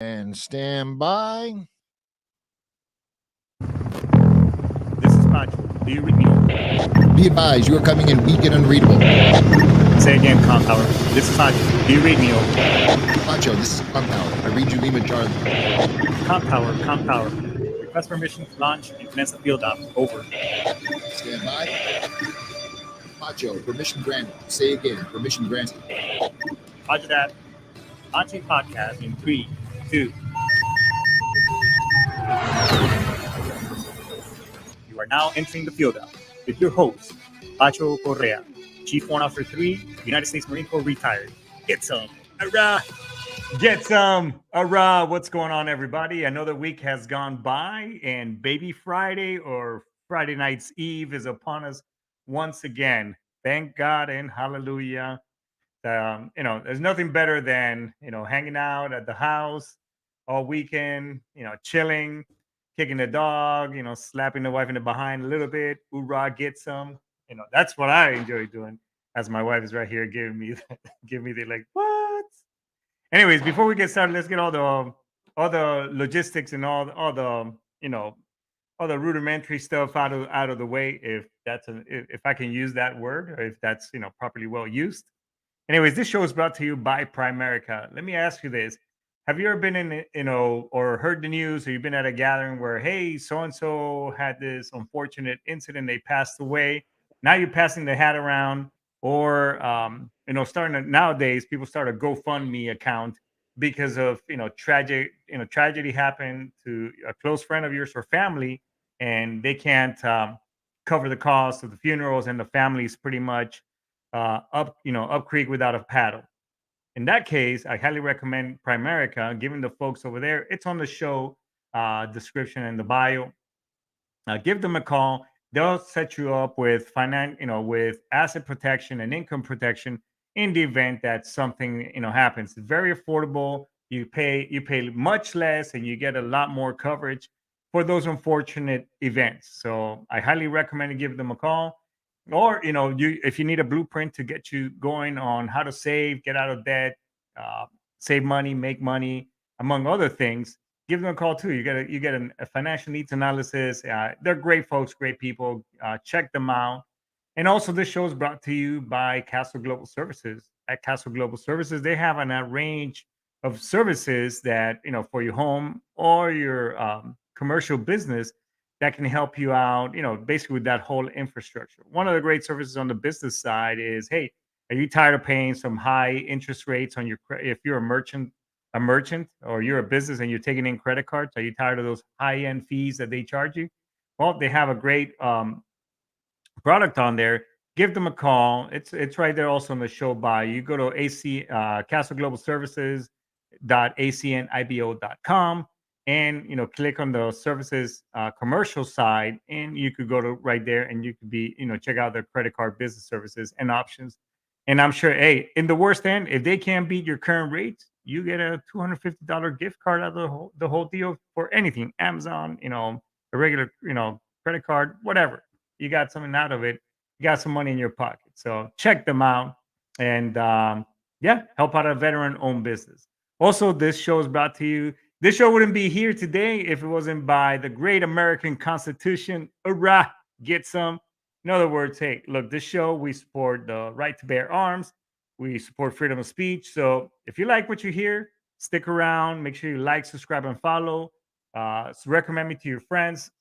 And stand by. This is Pacho. Do you read me? Be advised, you are coming in weak and unreadable. Say again, Compower. This is Pacho. Do you read me? Pacho, this is Compower. I read you Lima Charlie. Compower. Request permission to launch and commence the field op. Over. Stand by. Pacho, permission granted. Say again, permission granted. Roger that. Launching podcast in 3, 2. You are now entering the field op with your host, Pacho Correa, Chief Warrant Officer 3, United States Marine Corps retired. Get some. Hurrah! Get some. Hurrah! What's going on, everybody? Another week has gone by, and Baby Friday or Friday Night's Eve is upon us once again. Thank God and hallelujah. There's nothing better than, hanging out at the house all weekend, chilling, kicking the dog, slapping the wife in the behind a little bit. Hoorah, get some. That's what I enjoy doing. As my wife is right here giving me the like, what? Anyways, before we get started, let's get all the logistics and all the rudimentary stuff out of the way, if I can use that word, or if that's properly well used. Anyways, this show is brought to you by Primerica. Let me ask you this. Have you ever been or heard the news, or you've been at a gathering where, hey, so-and-so had this unfortunate incident, they passed away. Now you're passing the hat around, or, nowadays, people start a GoFundMe account because of, tragedy happened to a close friend of yours or family, and they can't cover the cost of the funerals, and the family's pretty much up creek without a paddle. In that case, I highly recommend Primerica. Given the folks over there, it's on the show description and the bio. Give them a call. They'll set you up with with asset protection and income protection in the event that something happens. It's very affordable. You pay much less, and you get a lot more coverage for those unfortunate events. So I highly recommend you give them a call. Or if you need a blueprint to get you going on how to save, get out of debt, uh, save money, make money, among other things, give them a call too. You get a financial needs analysis. They're great folks, great people. Check them out. And also, this show is brought to you by Castle Global Services. At Castle Global Services, they have a range of services that for your home or your commercial business that can help you out, basically with that whole infrastructure. One of the great services on the business side is, hey, are you tired of paying some high interest rates on if you're a merchant, or you're a business and you're taking in credit cards? Are you tired of those high end fees that they charge you? Well, they have a great product on there. Give them a call. It's right there also on the show by. You go to Castle Global Services .acnibo.com, and click on the services commercial side, and you could go to right there, and you could be check out their credit card business services and options. And I'm sure, hey, in the worst end, if they can't beat your current rates, you get a $250 gift card out of the whole deal for anything. Amazon, a regular credit card, whatever. You got something out of it. You got some money in your pocket. So check them out, and help out a veteran-owned business. Also, this show is brought to you. This show wouldn't be here today if it wasn't by the great American Constitution. Hurrah! Get some. In other words, hey, look, this show, we support the right to bear arms. We support freedom of speech. So if you like what you hear, stick around. Make sure you like, subscribe, and follow. Recommend me to your friends.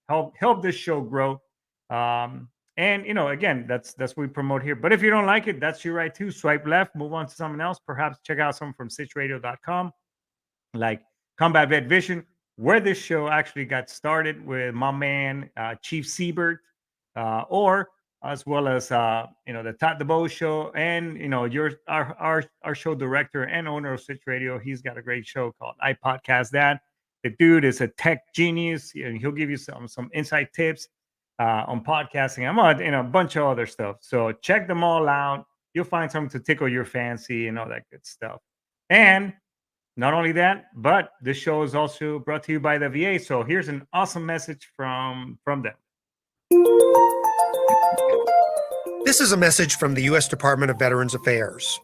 help this show grow. And again, that's what we promote here. But if you don't like it, that's your right too. Swipe left, move on to something else. Perhaps check out something from stitchradio.com, like Combat Vet Vision, where this show actually got started with my man Chief Siebert, or as well as the Todd DeBow show, and our show director and owner of Stitch Radio. He's got a great show called I Podcast That. The dude is a tech genius, and he'll give you some insight tips on podcasting. I'm on a bunch of other stuff. So check them all out. You'll find something to tickle your fancy and all that good stuff. And not only that, but this show is also brought to you by the VA. So here's an awesome message from them. This is a message from the U.S. Department of Veterans Affairs.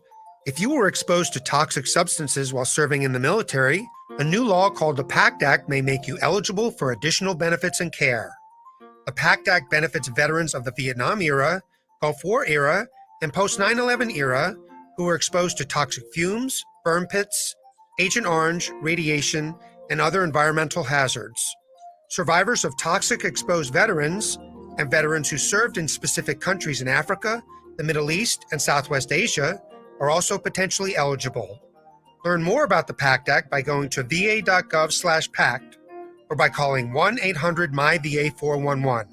If you were exposed to toxic substances while serving in the military, a new law called the PACT Act may make you eligible for additional benefits and care. The PACT Act benefits veterans of the Vietnam era, Gulf War era, and post 9/11 era who were exposed to toxic fumes, burn pits, Agent Orange, radiation, and other environmental hazards. Survivors of toxic exposed veterans and veterans who served in specific countries in Africa, the Middle East, and Southwest Asia are also potentially eligible. Learn more about the PACT Act by going to va.gov/PACT or by calling 1-800-MY-VA-411.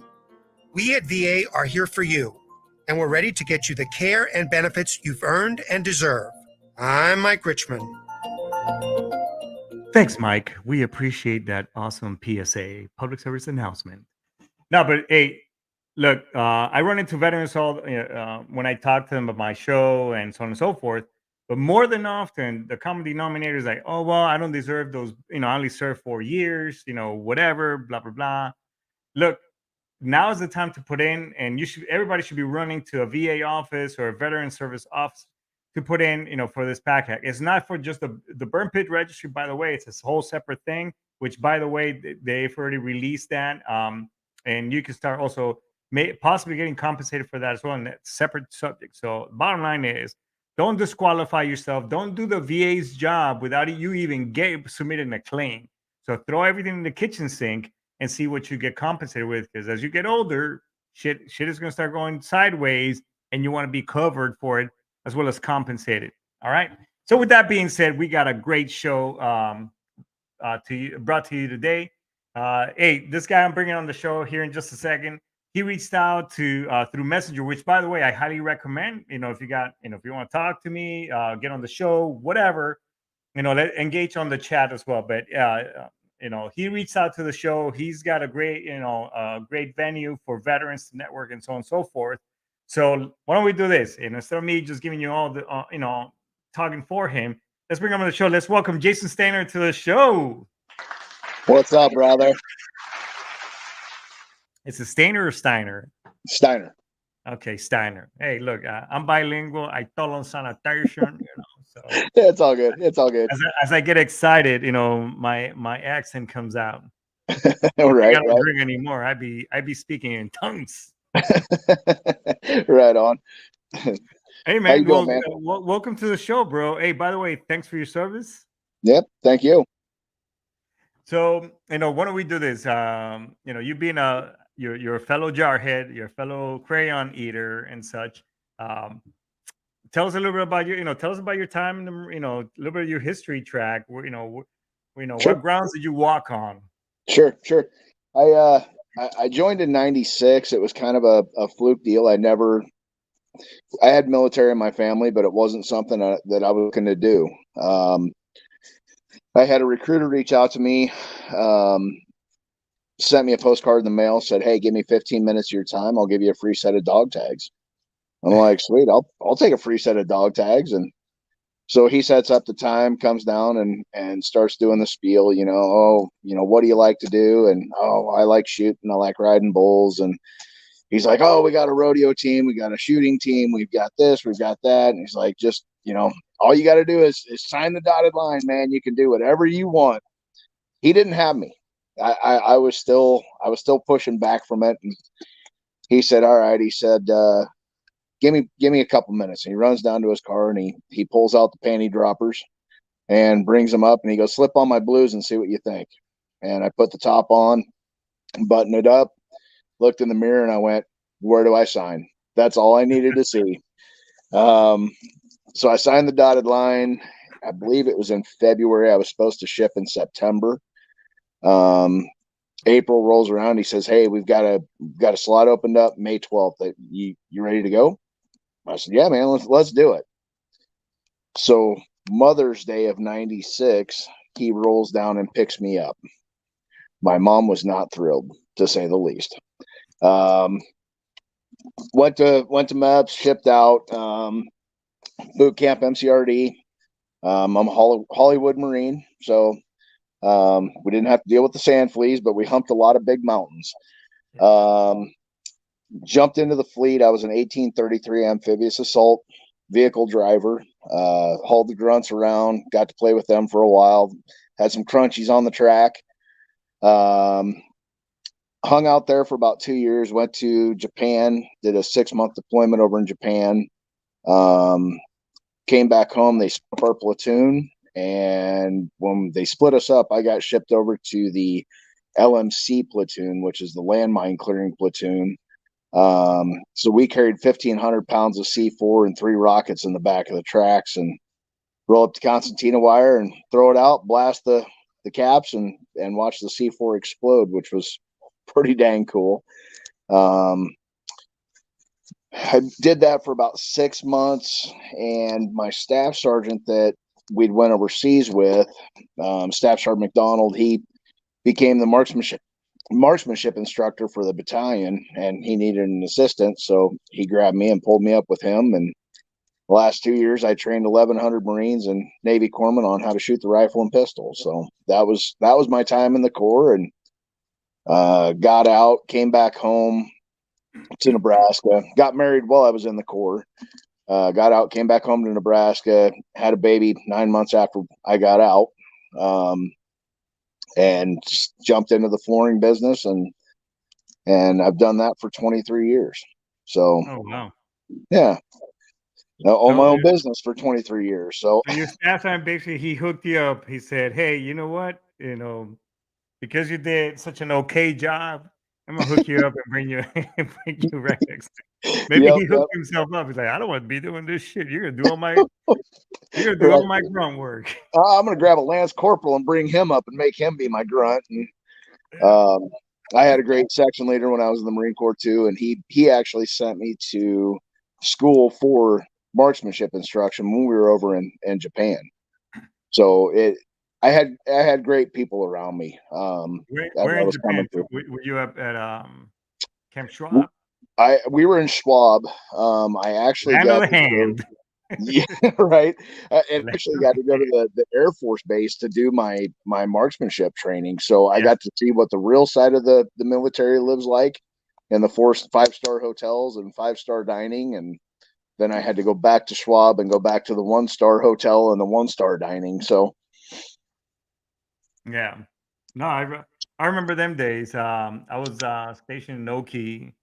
We at VA are here for you, and we're ready to get you the care and benefits you've earned and deserve. I'm Mike Richmond. Thanks, Mike. We appreciate that awesome PSA, public service announcement. No, but hey, look, I run into veterans all when I talk to them about my show and so on and so forth. But more than often, the common denominator is like, oh, well, I don't deserve those. I only served 4 years, whatever, blah, blah, blah. Look, now is the time to put in, and everybody should be running to a VA office or a veteran service office to put in, for this PACT Act. It's not for just the burn pit registry, by the way. It's a whole separate thing, which, by the way, they've already released that. And you can start also possibly getting compensated for that as well, and that's a separate subject. So bottom line is, don't disqualify yourself. Don't do the VA's job without you even submitting a claim. So throw everything in the kitchen sink and see what you get compensated with. Because as you get older, shit is going to start going sideways, and you want to be covered for it as well as compensated. All right. So with that being said, we got a great show brought to you today. Hey, this guy I'm bringing on the show here in just a second. He reached out to through Messenger, which, by the way, I highly recommend. If you want to talk to me, get on the show, whatever, engage on the chat as well. But he reached out to the show. He's got a great, great venue for veterans to network and so on and so forth. So why don't we do this? Instead of me just giving you all the, talking for him, let's bring him on the show. Let's welcome Jason Steiner to the show. What's up, brother? It's a Steiner or Steiner? Steiner. Okay, Steiner. Hey, look, I'm bilingual. I told on sanitation, so yeah, it's all good. It's all good. As I get excited, my accent comes out. Right. I don't drink anymore. I'd be speaking in tongues. Right on. Hey, man. Man? Welcome to the show, bro. Hey, by the way, thanks for your service. Yep. Thank you. So, why don't we do this? You being you're a fellow jarhead, you're a fellow crayon eater and such. Tell us a little bit about tell us about your time in the, a little bit of your history track. Sure. What grounds did you walk on? Sure. I joined in '96. It was kind of a fluke deal. I had military in my family, but it wasn't something that I was looking to do. I had a recruiter reach out to me, sent me a postcard in the mail, said, "Hey, give me 15 minutes of your time. I'll give you a free set of dog tags." I'm like, "Sweet, I'll take a free set of dog tags." And so he sets up the time, comes down and starts doing the spiel, what do you like to do? And, I like shooting. I like riding bulls. And he's like, "Oh, we got a rodeo team. We got a shooting team. We've got this, we've got that." And he's like, "Just, all you got to do is sign the dotted line, man. You can do whatever you want." He didn't have me. I was still pushing back from it. And he said, "All right." He said, give me a couple minutes. And he runs down to his car and he pulls out the panty droppers and brings them up and he goes, "Slip on my blues and see what you think." And I put the top on, buttoned it up, looked in the mirror, and I went, "Where do I sign?" That's all I needed to see. So I signed the dotted line. I believe it was in February. I was supposed to ship in September. April rolls around. He says, "Hey, we've got a slot opened up May 12th. You ready to go?" I said, "Yeah, man, let's do it." So Mother's Day of '96, he rolls down and picks me up. My mom was not thrilled, to say the least. Went to MEPS, shipped out, boot camp, MCRD. I'm a Hollywood Marine, so we didn't have to deal with the sand fleas, but we humped a lot of big mountains. Jumped into the fleet. I was an 1833 amphibious assault vehicle driver. Hauled the grunts around, got to play with them for a while, had some crunchies on the track. Hung out there for about 2 years, went to Japan, did a 6-month deployment over in Japan. Came back home, they split our platoon, and when they split us up, I got shipped over to the LMC platoon, which is the landmine clearing platoon. So we carried 1,500 pounds of C4 and 3 rockets in the back of the tracks, and roll up the concertina wire and throw it out, blast the caps, and watch the C4 explode, which was pretty dang cool. I did that for about 6 months, and my staff sergeant that we'd went overseas with, Staff Sergeant McDonald, he became the marksmanship instructor for the battalion, and he needed an assistant, so he grabbed me and pulled me up with him. And the last 2 years, I trained 1,100 Marines and Navy corpsmen on how to shoot the rifle and pistol. So that was my time in the Corps, and got out, came back home to Nebraska, got married while I was in the Corps, got out, came back home to Nebraska, had a baby 9 months after I got out, and just jumped into the flooring business, and I've done that for 23 years. So, Oh wow. Yeah. I own my So own business for 23 years. So your staff sergeant basically he hooked you up. He said, "Hey, you know what? Because you did such an okay job, I'm gonna hook you up and bring you right next to." Maybe Yep, he hooked himself up. He's like, "I don't want to be doing this shit. You're gonna do all my grunt work." I'm gonna grab a Lance Corporal and bring him up and make him be my grunt. And I had a great section leader when I was in the Marine Corps too, and he actually sent me to school for marksmanship instruction when we were over in Japan. So I had great people around me. Where in Japan? Were you up at Camp Schwab? We were in Schwab. I actually Hand got of the hand. Yeah, right. And actually got to go to the Air Force Base to do my marksmanship training. So I got to see what the real side of the military lives like in the 5-star hotels and 5-star dining. And then I had to go back to Schwab and go back to the 1-star hotel and the 1-star dining. So yeah, no, I remember them days. I was stationed in Oki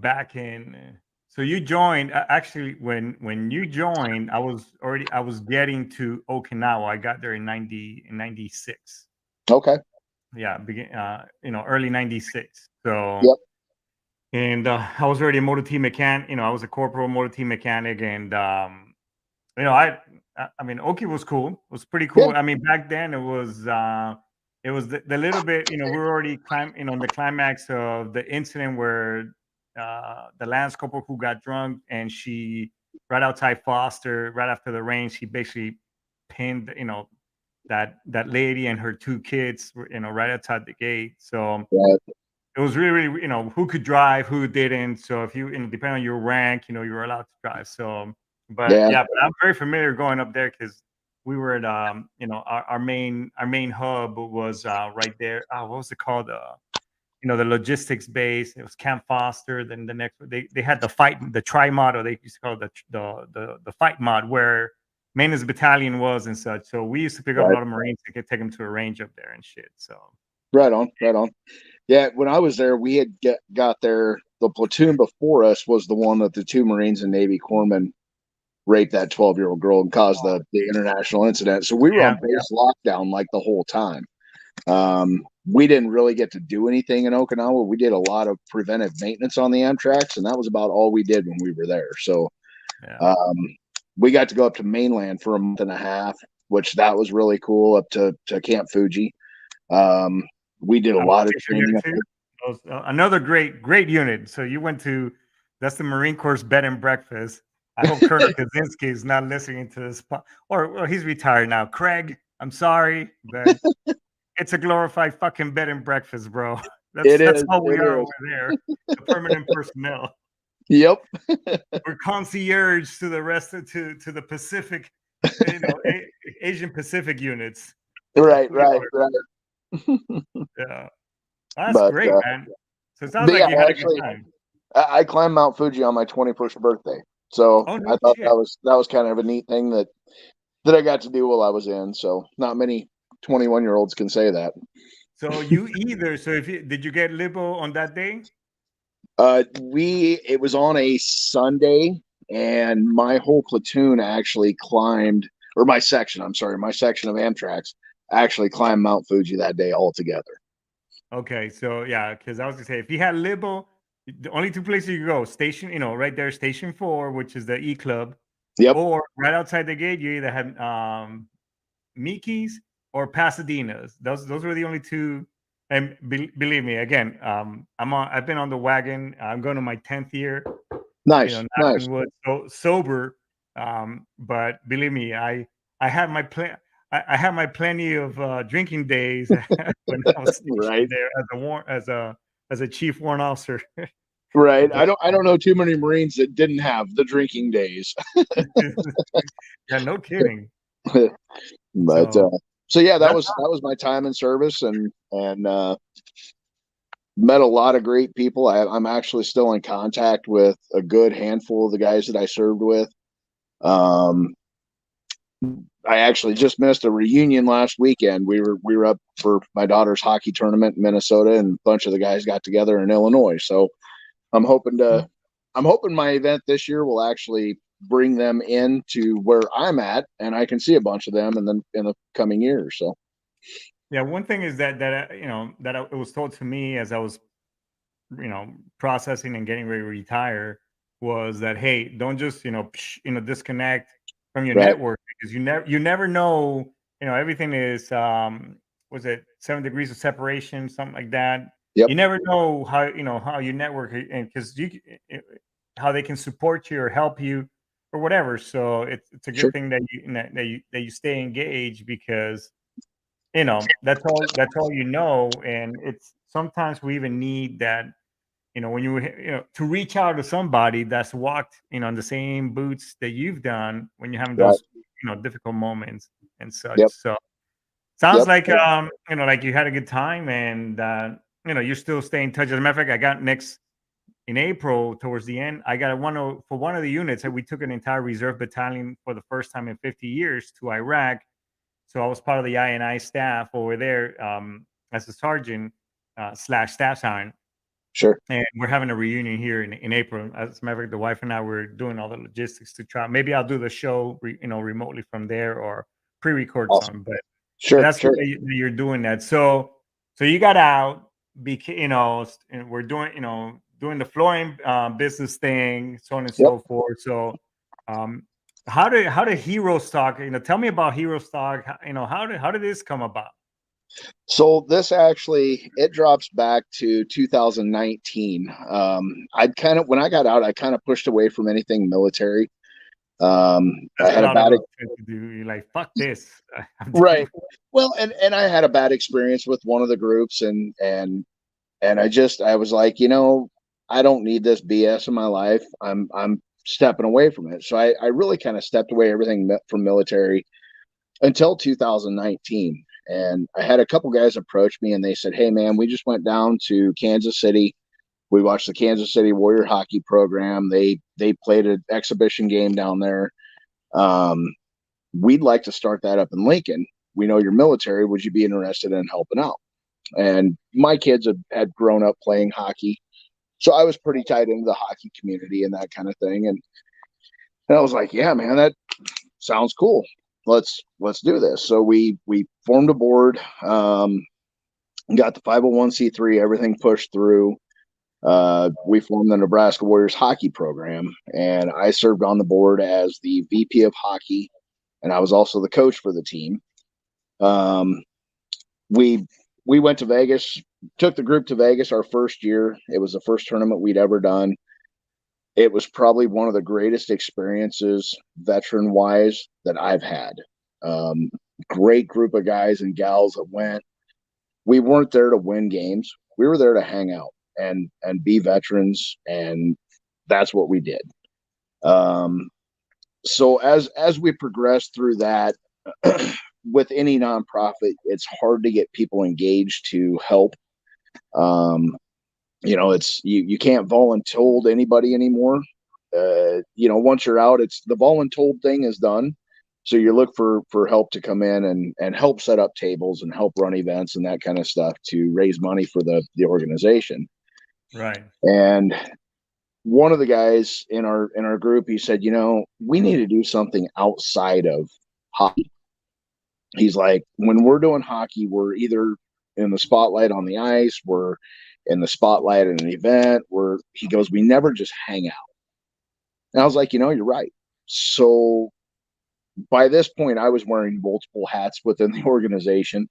back in. So you joined actually when you joined. I was getting to Okinawa. I got there in 96. Okay. Yeah, early 96. So yep. And I was already a motor team mechanic. I was a corporal motor team mechanic, and I mean, Oki was cool. It was pretty cool. Yeah. I mean, back then it was the little bit. We were already on the climax of the incident where the Lance Corporal who got drunk, and she right outside Foster, right after the rain, she basically pinned that lady and her 2 kids, right outside the gate. So. Right. It was really, who could drive, who didn't. So if you, depending on your rank, you were allowed to drive. So, but I'm very familiar going up there because we were at, our main hub was right there. What was it called? The logistics base. It was Camp Foster. Then the next, they had the tri mod, or they used to call it the fight mod, where maintenance battalion was and such. So we used to pick up a lot of Marines to take them to a range up there and shit. So. Right on. Yeah, when I was there, we had got there. The platoon before us was the one that the 2 Marines and Navy corpsmen raped that 12-year-old girl and caused the international incident. So we were on base lockdown like the whole time. We didn't really get to do anything in Okinawa. We did a lot of preventive maintenance on the Amtraks, and that was about all we did when we were there. So we got to go up to mainland for a month and a half, which that was really cool, up to Camp Fuji. We did a lot of training. Another great unit. So you went to, that's the Marine Corps bed and breakfast. I hope Colonel Kaczynski is not listening to this, or he's retired now. Craig, I'm sorry, but it's a glorified fucking bed and breakfast, bro. That's how we are over there. The permanent personnel. Yep. We're concierge to the rest of to the Pacific, Asian Pacific units. Right. Yeah, that's great, man. So it sounds like you had a good time. I climbed Mount Fuji on my 21st birthday. So Oh, no I thought shit. that was kind of a neat thing that I got to do while I was in. So not many 21-year-olds can say that. So you either, so if you, did you get libo on that day? It was on a Sunday, and my whole platoon actually climbed, or my section, I'm sorry, my section of Amtrak's actually climbed Mount Fuji that day all together. Okay, so yeah, because I was gonna say if you had libo, the only two places you go, station, right there, station 4, which is the E Club, Yep. or right outside the gate, you either had Mickey's or Pasadena's. Those were the only two. And believe me, again, I've been on the wagon. I'm going to my 10th year. Nice. Knock Nice. on wood, so sober. But believe me, I had my plan. I had my plenty of drinking days when I was Right. stationed there as a chief warrant officer. Right. But I don't know too many Marines that didn't have the drinking days. yeah, no kidding. But So so yeah, that's that was my time in service, and met a lot of great people. I'm actually still in contact with a good handful of the guys that I served with. Um, I actually just missed a reunion last weekend. We were up for my daughter's hockey tournament in Minnesota, and a bunch of the guys got together in Illinois. So I'm hoping my event this year will actually bring them into where I'm at, and I can see a bunch of them in the coming years. So yeah, one thing is that it was told to me as I was processing and getting ready to retire was that, hey, don't just disconnect from your right, network, because you never know. Everything is was it 7 degrees of separation, something like that. yep, You never know how you network, and because how they can support you or help you or whatever. So it's a good sure, thing that you stay engaged, because that's all and it's sometimes we even need that, when to reach out to somebody that's walked in the same boots that you've done when you're having right, those difficult moments and such. yep, So sounds yep, like like you had a good time, and you're still staying in touch. As a matter of fact, I got next in April towards the end, I got for one of the units, and we took an entire reserve battalion for the first time in 50 years to Iraq. So I was part of the INI staff over there, as a sergeant slash staff sergeant. sure, And we're having a reunion here in April. As a matter of fact, the wife and I were doing all the logistics to try. Maybe I'll do the show, remotely from there, or pre-record awesome, some. But sure, that's sure, good that you're doing that. So you got out, and we're doing the flooring business thing, so on and yep. so forth. So, how did Herostock? Tell me about Herostock. How did this come about? So this actually it drops back to 2019. I'd kind of when I got out, I kind of pushed away from anything military. I That's what had a a lot of bad us tend to do. You're like, fuck this. I'm done. right. Well, and I had a bad experience with one of the groups, and I was like, I don't need this BS in my life. I'm stepping away from it. So I really kind of stepped away everything from military until 2019. And I had a couple guys approach me, and they said, "Hey man, we just went down to Kansas City. We watched the Kansas City Warrior hockey program. They played an exhibition game down there. Um, we'd like to start that up in Lincoln. We know you're military. Would you be interested in helping out?" And my kids had grown up playing hockey, so I was pretty tied into the hockey community and that kind of thing. And I was like, "Yeah, man, that sounds cool. Let's do this." So we formed a board, got the 501c3, everything pushed through. We formed the Nebraska Warriors hockey program, and I served on the board as the VP of hockey, and I was also the coach for the team. We we went to Vegas, took the group to Vegas our first year. It was the first tournament we'd ever done. It was probably one of the greatest experiences veteran wise that I've had. Um, Great group of guys and gals that went. We weren't there to win games. We were there to hang out and be veterans, and that's what we did. Um, so as we progressed through that, with any nonprofit, it's hard to get people engaged to help. Um, it's you can't volunteer anybody anymore. once you're out, it's the voluntold thing is done. So you look for help to come in and help set up tables and help run events and that kind of stuff to raise money for the organization. Right. And one of the guys in our group, he said, we need to do something outside of hockey. He's like, when we're doing hockey, we're either in the spotlight on the ice, we're in the spotlight at an event, he goes, we never just hang out. And I was like, you're right. So by this point, I was wearing multiple hats within the organization.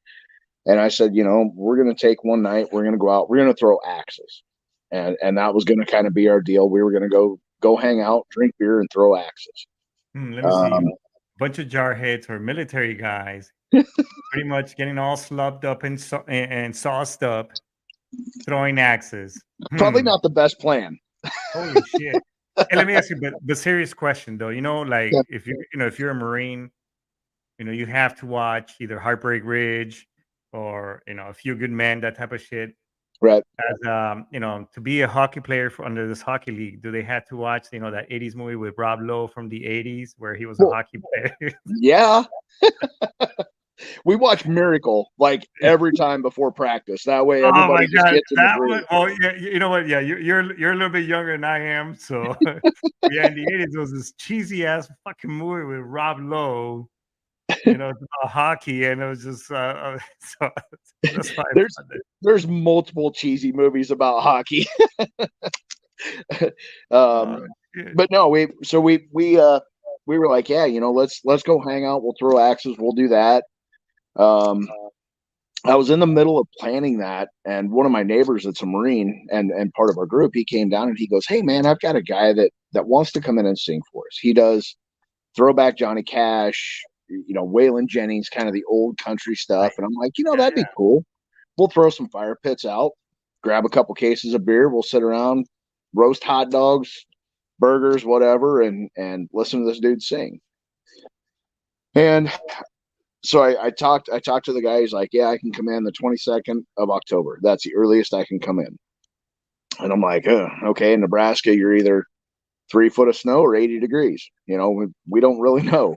And I said, we're going to take one night, we're going to go out, we're going to throw axes. And that was going to kind of be our deal. We were going to go hang out, drink beer, and throw axes. Let me see. Bunch of jarheads or military guys, pretty much getting all slobbed up and sauced up, throwing axes. Probably not the best plan. Holy shit! Hey, let me ask you, but serious question though. Yeah. If you're a Marine, you have to watch either Heartbreak Ridge or A Few Good Men, that type of shit. Right. As to be a hockey player under this hockey league, do they have to watch that 80s movie with Rob Lowe from the 80s where he was a hockey player? Yeah. We watch Miracle like every time before practice. That way everybody just gets in the groove. Oh yeah, you know what? Yeah, you're a little bit younger than I am, so yeah. In the 80s, there was this cheesy ass fucking movie with Rob Lowe. It's about hockey, and it was just so that's fine. There's multiple cheesy movies about hockey. But no, we were like, yeah, let's go hang out. We'll throw axes. We'll do that. I was in the middle of planning that, and one of my neighbors that's a Marine and part of our group, he came down and he goes, hey man, I've got a guy that wants to come in and sing for us. He does throwback Johnny Cash, Waylon Jennings, kind of the old country stuff. And I'm like, that'd be cool. We'll throw some fire pits out, grab a couple cases of beer. We'll sit around, roast hot dogs, burgers, whatever, and listen to this dude sing. And so I talked to the guy. He's like, yeah, I can come in the 22nd of October. That's the earliest I can come in. And I'm like, okay, in Nebraska, you're either 3 foot of snow or 80 degrees. We don't really know.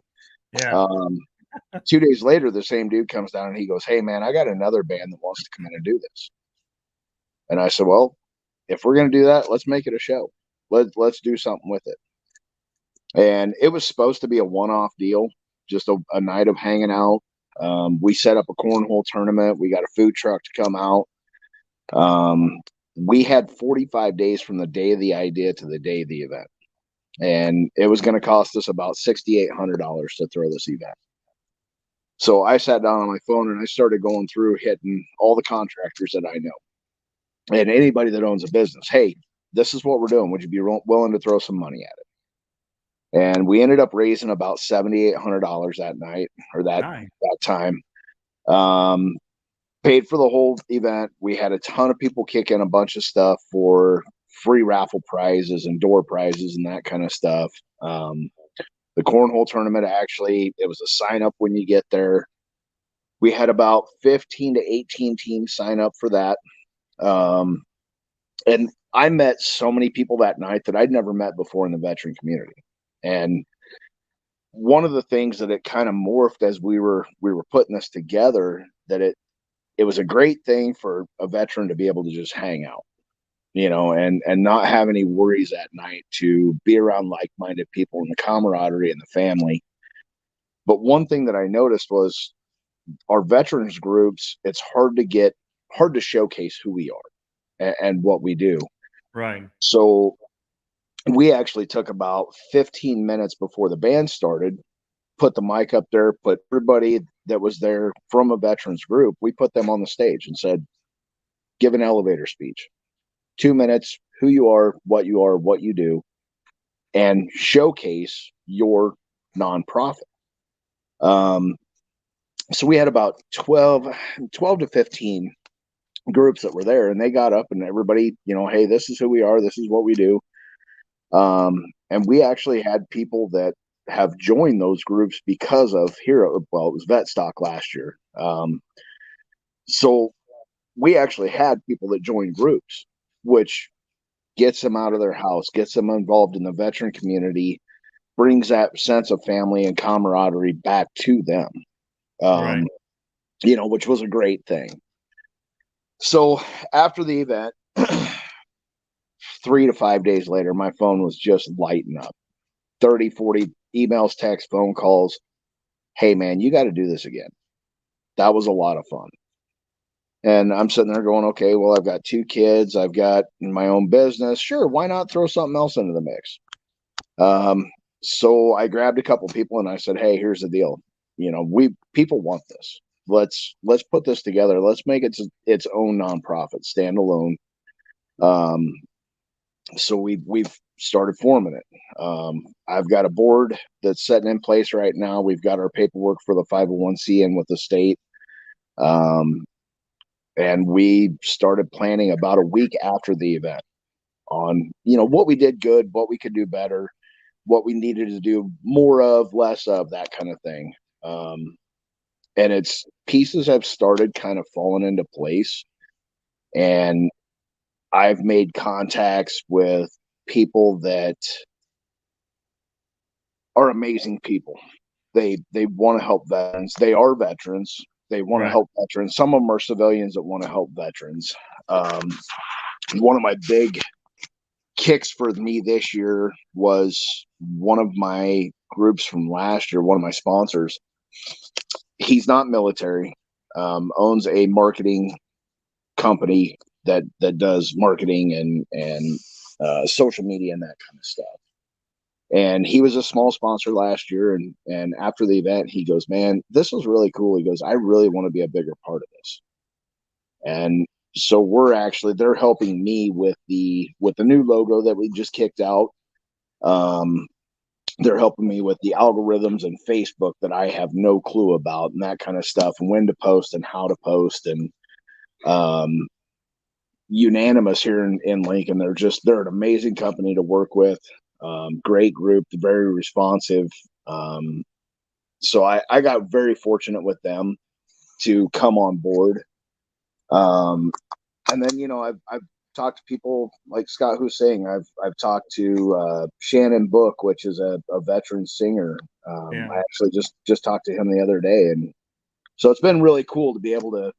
Yeah. 2 days later, the same dude comes down and he goes, hey man, I got another band that wants to come in and do this. And I said, well, if we're going to do that, let's make it a show. Let's do something with it. And it was supposed to be a one-off deal, just a night of hanging out. We set up a cornhole tournament. We got a food truck to come out. We had 45 days from the day of the idea to the day of the event. And it was going to cost us about $6,800 to throw this event. So I sat down on my phone and I started going through, hitting all the contractors that I know and anybody that owns a business. Hey, this is what we're doing. Would you be willing to throw some money at it? And we ended up raising about $7,800 that night or that time. Paid for the whole event. We had a ton of people kick in a bunch of stuff for free raffle prizes and door prizes and that kind of stuff. The cornhole tournament, actually, it was a sign up when you get there. We had about 15 to 18 teams sign up for that. And I met so many people that night that I'd never met before in the veteran community. And one of the things that it kind of morphed as we were putting this together, that it was a great thing for a veteran to be able to just hang out, and not have any worries at night, to be around like-minded people and the camaraderie and the family. But one thing that I noticed was our veterans groups, it's hard to showcase who we are and what we do. Right. So we actually took about 15 minutes before the band started, put the mic up there, put everybody that was there from a veterans group, we put them on the stage and said, give an elevator speech. 2 minutes, who you are, what you do, and showcase your nonprofit. So we had about 12 to 15 groups that were there, and they got up and everybody, hey, this is who we are, this is what we do. And we actually had people that have joined those groups because of it was Vetstock last year. So we actually had people that joined groups, which gets them out of their house, gets them involved in the veteran community, brings that sense of family and camaraderie back to them, Right. Which was a great thing. So after the event, 3 to 5 days later, my phone was just lighting up. 30, 40 emails, texts, phone calls. Hey, man, you got to do this again. That was a lot of fun. And I'm sitting there going, okay, well, I've got 2 kids. I've got my own business. Sure, why not throw something else into the mix? So I grabbed a couple people and I said, hey, here's the deal. People want this. Let's put this together. Let's make it its own nonprofit, standalone. So we've started forming it. I've got a board that's setting in place right now. We've got our paperwork for the 501c in with the state. And we started planning about a week after the event on, what we did good, what we could do better, what we needed to do more of, less of, that kind of thing. And it's pieces have started kind of falling into place. And I've made contacts with people that are amazing people. They want to help veterans. They are veterans. They want to help veterans. Some of them are civilians that want to help veterans. One of my big kicks for me this year was one of my groups from last year, one of my sponsors. He's not military, owns a marketing company that does marketing and social media and that kind of stuff. And he was a small sponsor last year. And after the event, he goes, man, this was really cool. He goes, I really want to be a bigger part of this. And so they're helping me with the new logo that we just kicked out. They're helping me with the algorithms and Facebook that I have no clue about and that kind of stuff, and when to post and how to post. And Unanimous here in Lincoln, they're an amazing company to work with. Great group, very responsive. So I got very fortunate with them to come on board. And then, I've talked to people like Scott Hussein. I've talked to Shannon Book, which is a veteran singer. I actually just talked to him the other day. And so it's been really cool to be able to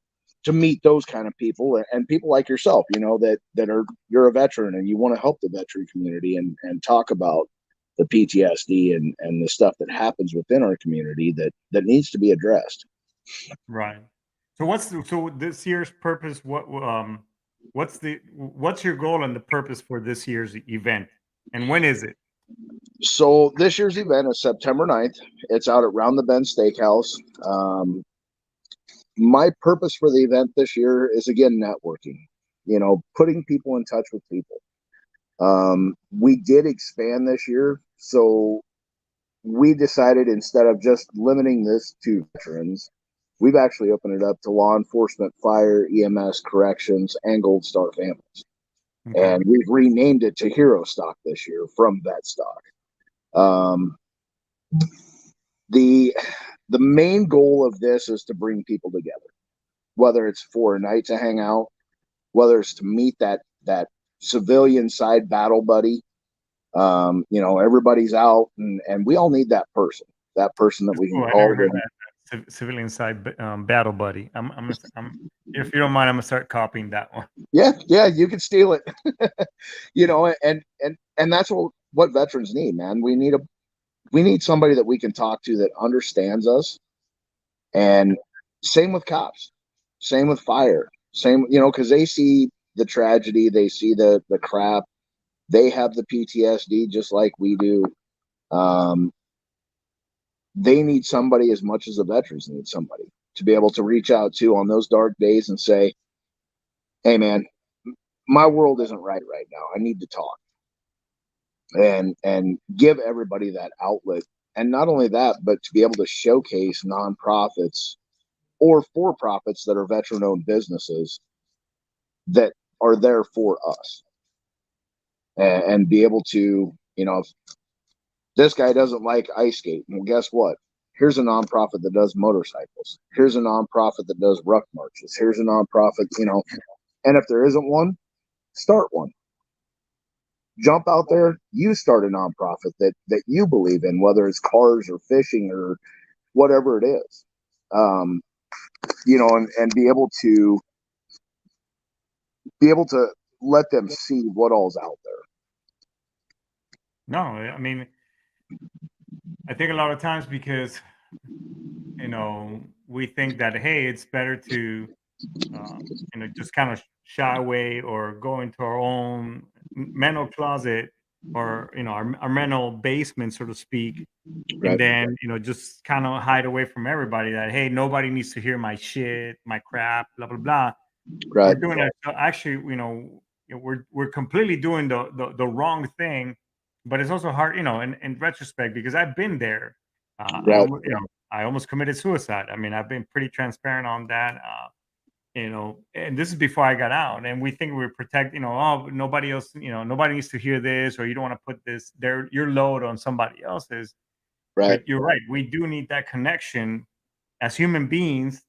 meet those kind of people and people like yourself, you're a veteran and you want to help the veteran community and talk about the PTSD and the stuff that happens within our community that needs to be addressed. Right. So this year's purpose, what's your goal and the purpose for this year's event, and when is it? So this year's event is September 9th. It's out at Round the Bend Steakhouse. My purpose for the event this year is, again, networking, putting people in touch with people. We did expand this year. So we decided, instead of just limiting this to veterans, we've actually opened it up to law enforcement, fire, EMS, corrections, and Gold Star families. Okay. And we've renamed it to Herostock this year from Vetstock. The main goal of this is to bring people together, whether it's for a night to hang out, whether it's to meet that civilian side battle buddy. Everybody's out and we all need that person that we can call. Civilian side battle buddy. I'm if you don't mind, I'm gonna start copying that one. Yeah, you can steal it. And that's what veterans need, man. We need somebody that we can talk to that understands us. And same with cops, same with fire, because they see the tragedy, they see the crap, they have the PTSD just like we do. They need somebody as much as the veterans need somebody to be able to reach out to on those dark days and say, hey, man, my world isn't right now. I need to talk. And give everybody that outlet. And not only that, but to be able to showcase nonprofits or for-profits that are veteran-owned businesses that are there for us. And be able to, if this guy doesn't like ice skate, well, guess what? Here's a nonprofit that does motorcycles. Here's a nonprofit that does ruck marches. Here's a nonprofit, and if there isn't one, start one. jump out there, you start a nonprofit that you believe in, whether it's cars or fishing or whatever it is. And be able to let them see what all's out there. No, I mean, I think a lot of times because, we think that, hey, it's better to, just kind of shy away or go into our own mental closet or, our mental basement, so to speak. Right. And then, just kind of hide away from everybody that, hey, nobody needs to hear my shit, my crap, blah, blah, blah. Right. We're doing it. Actually, we're completely doing the wrong thing, but it's also hard, in retrospect, because I've been there. Right. I almost committed suicide. I mean, I've been pretty transparent on that. And this is before I got out. And we think we protect, oh, nobody else, nobody needs to hear this, or you don't want to put your load on somebody else's. Right. But you're right. We do need that connection as human beings.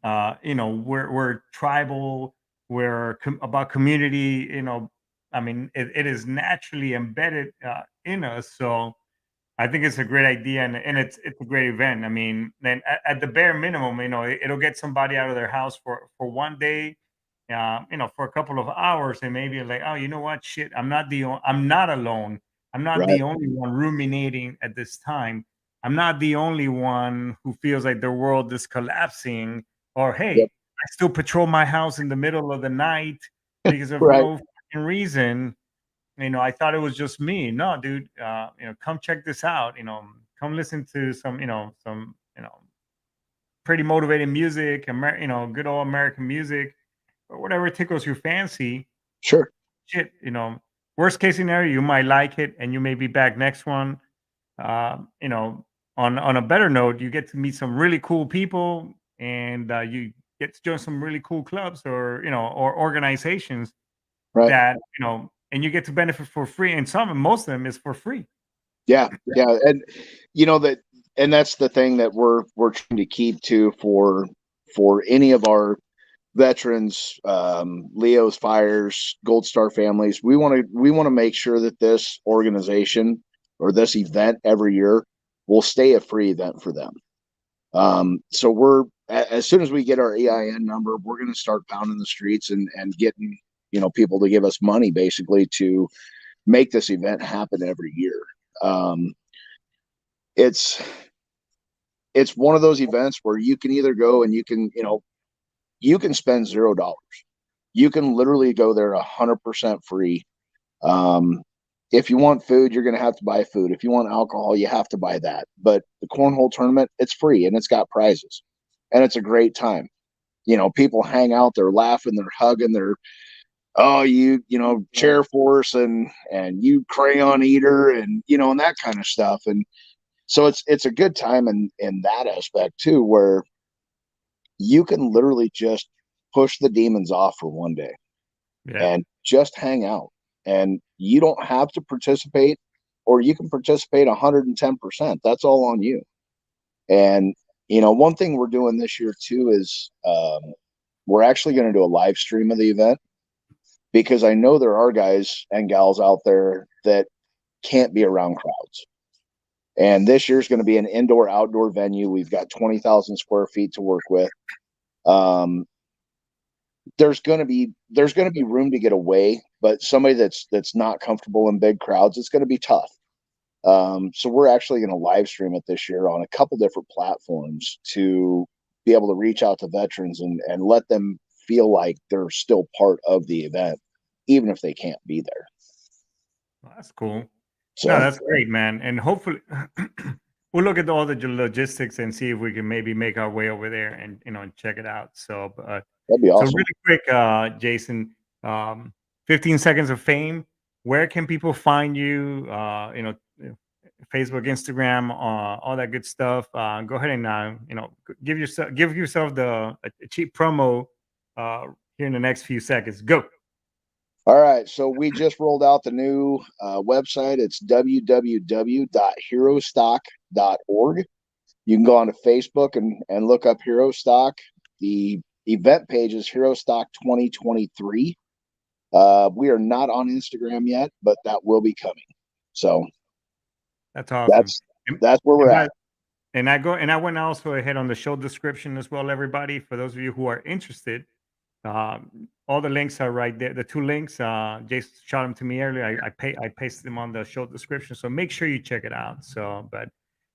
We're tribal. We're about community. I mean, it is naturally embedded in us. So I think it's a great idea, and it's a great event. I mean, then at the bare minimum, it'll get somebody out of their house for one day, for a couple of hours, and maybe like, oh, you know what, shit, I'm not alone. I'm not the Right. only one ruminating at this time. I'm not the only one who feels like the world is collapsing. Or hey, Yep. I still patrol my house in the middle of the night because of Right. no fucking reason. I thought it was just me. No, dude, come check this out. Come listen to some, pretty motivating music, good old American music, or whatever tickles your fancy. Sure. Shit, worst case scenario, you might like it and you may be back next one. On a better note, you get to meet some really cool people, and you get to join some really cool clubs or organizations Right. that, and you get to benefit for free. And most of them is for free. Yeah. And and that's the thing that we're trying to keep to for any of our veterans, Leo's Fires, Gold Star families. We want to make sure that this organization or this event every year will stay a free event for them. So we're, as soon as we get our EIN number, we're going to start pounding the streets and getting, people to give us money basically to make this event happen every year. It's one of those events where you can either go and you can spend $0. You can literally go there 100% free. If you want food, you're going to have to buy food. If you want alcohol, you have to buy that. But the cornhole tournament, it's free and it's got prizes, and it's a great time. People hang out, they're laughing, they're hugging, chair force and you crayon eater and and that kind of stuff. And so it's a good time in that aspect too, where you can literally just push the demons off for one day. Yeah. And just hang out. And you don't have to participate, or you can participate 110%. That's all on you. And, one thing we're doing this year too is we're actually going to do a live stream of the event, because I know there are guys and gals out there that can't be around crowds. And this year's going to be an indoor-outdoor venue. We've got 20,000 square feet to work with. There's going to be room to get away, but somebody that's not comfortable in big crowds, it's going to be tough. So we're actually going to live stream it this year on a couple different platforms to be able to reach out to veterans and let them feel like they're still part of the event, even if they can't be there. Well, that's cool. So No, that's great, man. And hopefully we'll look at all the logistics and see if we can maybe make our way over there and and check it out. So that'd be awesome. So really quick, Jason, 15 seconds of fame. Where can people find you? Facebook, Instagram, all that good stuff. Go ahead and give yourself a cheap promo here in the next few seconds. Go. All right, so we just rolled out the new website. It's www.herostock.org. You can go onto Facebook and look up Herostock. The event page is Herostock 2023. We are not on Instagram yet, but that will be coming. So That's awesome. that's where we're at. And I went also ahead on the show description as well, everybody. For those of you who are interested, all the links are right there. The 2 links, Jason shot them to me earlier. I pasted them on the show description, so make sure you check it out. So, but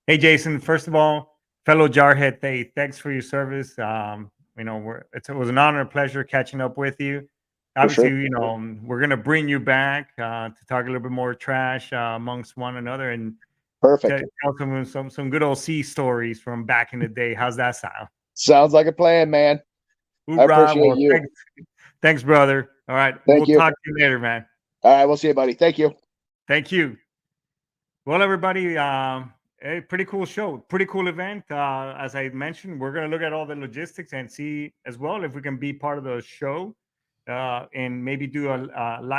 hey, Jason, first of all, fellow Jarhead, hey, thanks for your service. You know, it was an honor and pleasure catching up with you. Obviously, sure. you know, we're gonna bring you back to talk a little bit more trash amongst one another and Perfect. tell some good old sea stories from back in the day. How's that sound? Sounds like a plan, man. Hoorah. I appreciate you. Thanks, brother. All right. We'll talk to you later, man. All right. We'll see you, buddy. Thank you. Thank you. Well, everybody, a pretty cool show, pretty cool event. As I mentioned, we're going to look at all the logistics and see as well if we can be part of the show and maybe do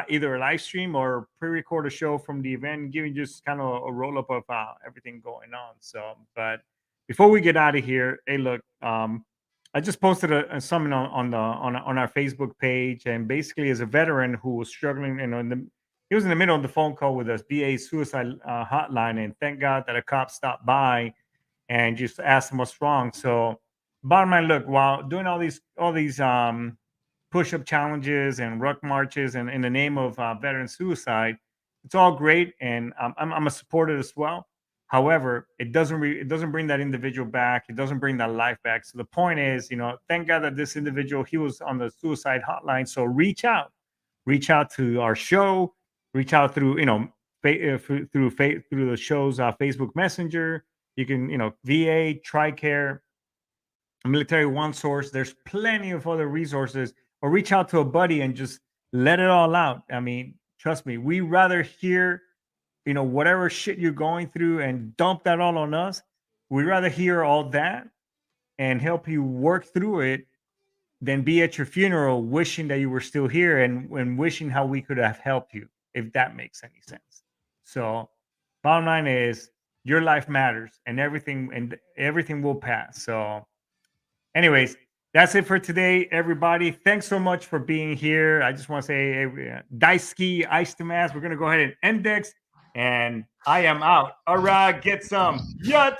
either a live stream or pre-record a show from the event, giving just kind of a roll-up of everything going on. So, but before we get out of here, hey, look, I just posted something on our Facebook page, and basically, as a veteran who was struggling, you know, he was in the middle of the phone call with us, BA suicide hotline, and thank God that a cop stopped by and just asked him what's wrong. So, bottom line, look, while doing all these push-up challenges and ruck marches, and in the name of veteran suicide, it's all great, and I'm a supporter as well. However, it doesn't bring that individual back. It doesn't bring that life back. So the point is, you know, thank God that this individual, he was on the suicide hotline. So reach out to our show, reach out through, you know, through the show's Facebook Messenger. You can, you know, VA, TRICARE, Military One Source. There's plenty of other resources. Or reach out to a buddy and just let it all out. I mean, trust me, we rather hear, you know, whatever shit you're going through and dump that all on us. We'd rather hear all that and help you work through it than be at your funeral wishing that you were still here and wishing how we could have helped you, if that makes any sense. So bottom line is your life matters, and everything will pass. So anyways, that's it for today, everybody. Thanks so much for being here. I just want to say, Daisuke Ice to Mass. We're going to go ahead and index, and I am out. All right, get some yuts.